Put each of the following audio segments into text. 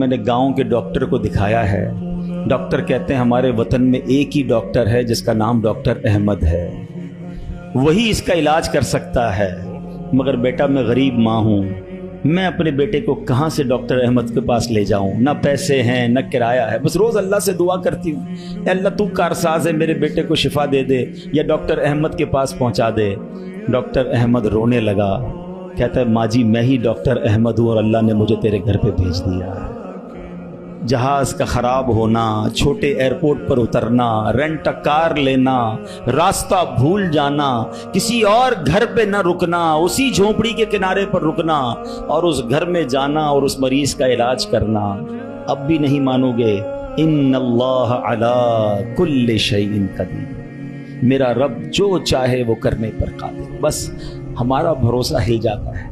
میں نے گاؤں کے ڈاکٹر کو دکھایا ہے. ڈاکٹر کہتے ہیں ہمارے وطن میں ایک ہی ڈاکٹر ہے جس کا نام ڈاکٹر احمد ہے, وہی اس کا علاج کر سکتا ہے. مگر بیٹا میں غریب ماں ہوں, میں اپنے بیٹے کو کہاں سے ڈاکٹر احمد کے پاس لے جاؤں؟ نہ پیسے ہیں نہ کرایہ ہے. بس روز اللہ سے دعا کرتی ہوں, اے اللہ تو کارساز ہے, میرے بیٹے کو شفا دے دے یا ڈاکٹر احمد کے پاس پہنچا دے. ڈاکٹر احمد رونے لگا, کہتا ہے ماں جی میں ہی ڈاکٹر احمد ہوں اور اللہ نے مجھے تیرے گھر پہ بھیج دیا. جہاز کا خراب ہونا, چھوٹے ایئرپورٹ پر اترنا, رینٹ کار لینا, راستہ بھول جانا, کسی اور گھر پہ نہ رکنا, اسی جھونپڑی کے کنارے پر رکنا اور اس گھر میں جانا اور اس مریض کا علاج کرنا. اب بھی نہیں مانو گے؟ ان اللہ علی کل شیء قدیر, میرا رب جو چاہے وہ کرنے پر قادر. بس ہمارا بھروسہ ہل جاتا ہے.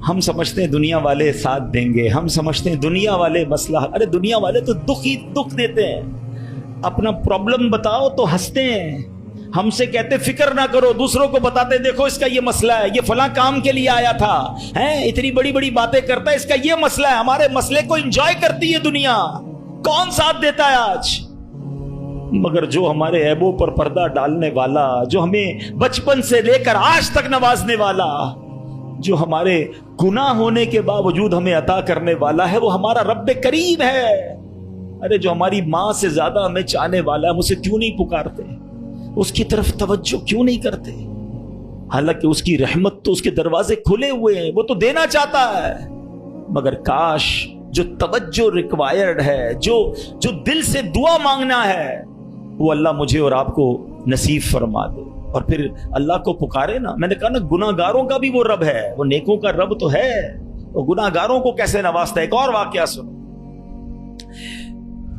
ہم سمجھتے ہیں دنیا والے ساتھ دیں گے, ہم سمجھتے ہیں دنیا والے مسئلہ, ارے دنیا والے تو دکھ ہی دکھ دیتے ہیں. اپنا پرابلم بتاؤ تو ہنستے ہیں, ہم سے کہتے فکر نہ کرو, دوسروں کو بتاتے دیکھو اس کا یہ مسئلہ ہے, یہ فلاں کام کے لیے آیا تھا, اتنی بڑی بڑی باتیں کرتا ہے, اس کا یہ مسئلہ ہے. ہمارے مسئلے کو انجوائے کرتی ہے دنیا, کون ساتھ دیتا ہے آج؟ مگر جو ہمارے عیبوں پر پردہ ڈالنے والا, جو ہمیں بچپن سے لے کر آج تک نوازنے والا, جو ہمارے گناہ ہونے کے باوجود ہمیں عطا کرنے والا ہے, وہ ہمارا رب کریم ہے. ارے جو ہماری ماں سے زیادہ ہمیں چاہنے والا ہے, ہم اسے کیوں نہیں پکارتے, اس کی طرف توجہ کیوں نہیں کرتے؟ حالانکہ اس کی رحمت تو اس کے دروازے کھلے ہوئے ہیں, وہ تو دینا چاہتا ہے. مگر کاش جو توجہ ریکوائرڈ ہے, جو دل سے دعا مانگنا ہے, وہ اللہ مجھے اور آپ کو نصیب فرما دے. اور پھر اللہ کو پکارے نا. میں نے کہا نا گناہ گاروں کا بھی وہ رب ہے, وہ نیکوں کا رب تو ہے, وہ گناہ گاروں کو کیسے نوازتا ہے. ایک اور واقعہ سنو,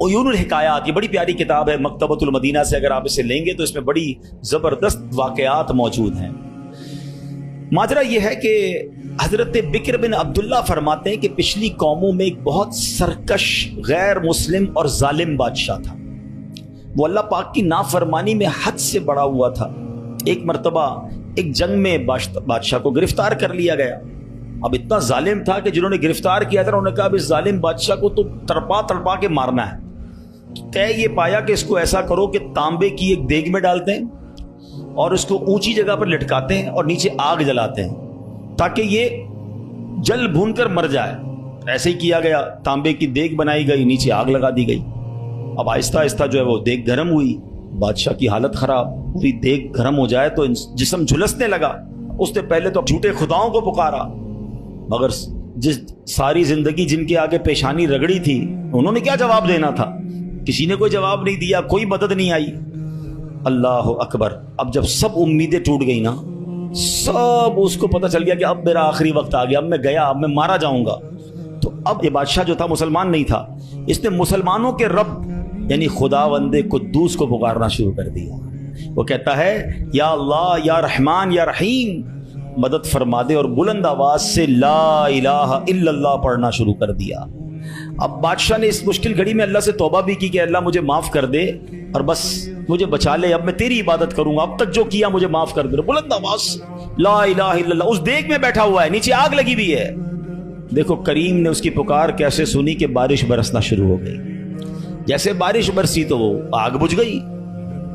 عیون الحکایات, یہ بڑی پیاری کتاب ہے مکتبۃ المدینہ سے, اگر آپ اسے لیں گے تو اس میں بڑی زبردست واقعات موجود ہیں. ماجرا یہ ہے کہ حضرت بکر بن عبداللہ فرماتے ہیں کہ پچھلی قوموں میں ایک بہت سرکش, غیر مسلم اور ظالم بادشاہ تھا. وہ اللہ پاک کی نافرمانی میں حد سے بڑا ہوا تھا. ایک مرتبہ ایک جنگ میں بادشاہ کو گرفتار کر لیا گیا. اب اتنا ظالم تھا کہ جنہوں نے گرفتار کیا تھا انہوں نے کہا اب اس ظالم بادشاہ کو تو تڑپا کے مارنا ہے. طے یہ پایا کہ اس کو ایسا کرو کہ تانبے کی ایک دیگ میں ڈالتے ہیں اور اس کو اونچی جگہ پر لٹکاتے ہیں اور نیچے آگ جلاتے ہیں تاکہ یہ جل بھون کر مر جائے. ایسے ہی کیا گیا, تانبے کی دیگ بنائی گئی, نیچے آگ لگا دی گئی. اب آہستہ آہستہ جو ہے وہ دیگ گرم ہوئی, بادشاہ کی حالت خراب ہوئی. دیگ گرم ہو جائے تو جسم جھلسنے لگا. اس نے پہلے تو جھوٹے خداؤں کو پکارا, مگر جس ساری زندگی جن کے آگے پیشانی رگڑی تھی انہوں نے کیا جواب دینا تھا؟ کسی نے کوئی جواب نہیں دیا, کوئی مدد نہیں آئی. اللہ اکبر. اب جب سب امیدیں ٹوٹ گئی نا, سب اس کو پتہ چل گیا کہ اب میرا آخری وقت آ گیا, اب میں گیا, اب میں مارا جاؤں گا. تو اب یہ بادشاہ جو تھا مسلمان نہیں تھا, اس نے مسلمانوں کے رب یعنی خداوند قدوس کو پکارنا شروع کر دیا. وہ کہتا ہے یا اللہ, یا رحمان, یا رحیم, مدد فرما دے, اور بلند آواز سے لا الہ الا اللہ پڑھنا شروع کر دیا. اب بادشاہ نے اس مشکل گھڑی میں اللہ سے توبہ بھی کی کہ اللہ مجھے معاف کر دے اور بس مجھے بچا لے, اب میں تیری عبادت کروں گا, اب تک جو کیا مجھے معاف کر دے. بلند آواز سے لا الہ الا اللہ. اس دیگ میں بیٹھا ہوا ہے, نیچے آگ لگی ہوئی ہے. دیکھو کریم نے اس کی پکار کیسے سنی کہ بارش برسنا شروع ہو گئی. جیسے بارش برسی تو وہ آگ بجھ گئی,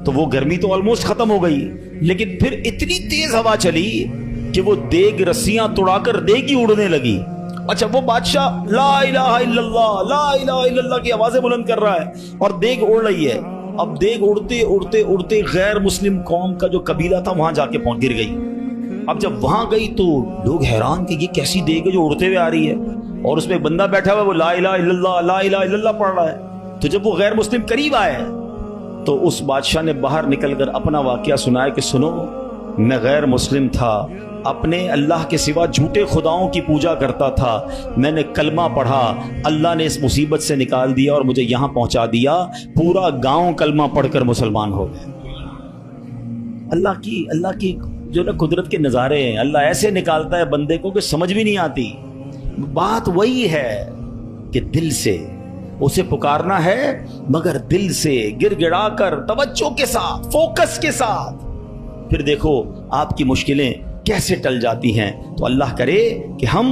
تو وہ گرمی تو آلموسٹ ختم ہو گئی. لیکن پھر اتنی تیز ہوا چلی کہ وہ دیگ رسیاں توڑا کر دیگ ہی اڑنے لگی. اچھا وہ بادشاہ لا الہ الا اللہ, لا الہ الا اللہ کی آوازیں بلند کر رہا ہے اور دیگ اڑ رہی ہے. اب دیگ اڑتے اڑتے اڑتے غیر مسلم قوم کا جو قبیلہ تھا وہاں جا کے گر گئی. اب جب وہاں گئی تو لوگ حیران کہ یہ کیسی دیگ ہے جو اڑتے ہوئے آ رہی ہے, اور اس میں ایک بندہ بیٹھا ہوا ہے, وہ لا الہ الا اللہ, لا الہ الا اللہ پڑھ رہا ہے. تو جب وہ غیر مسلم قریب آئے تو اس بادشاہ نے باہر نکل کر اپنا واقعہ سنایا کہ سنو, میں غیر مسلم تھا, اپنے اللہ کے سوا جھوٹے خداؤں کی پوجا کرتا تھا, میں نے کلمہ پڑھا, اللہ نے اس مصیبت سے نکال دیا اور مجھے یہاں پہنچا دیا. پورا گاؤں کلمہ پڑھ کر مسلمان ہو گئے. اللہ کی جو نا قدرت کے نظارے ہیں, اللہ ایسے نکالتا ہے بندے کو کہ سمجھ بھی نہیں آتی. بات وہی ہے کہ دل سے اسے پکارنا ہے, مگر دل سے گر گڑا کر توجہ کے ساتھ, فوکس کے ساتھ. پھر دیکھو آپ کی مشکلیں کیسے ٹل جاتی ہیں. تو اللہ کرے کہ ہم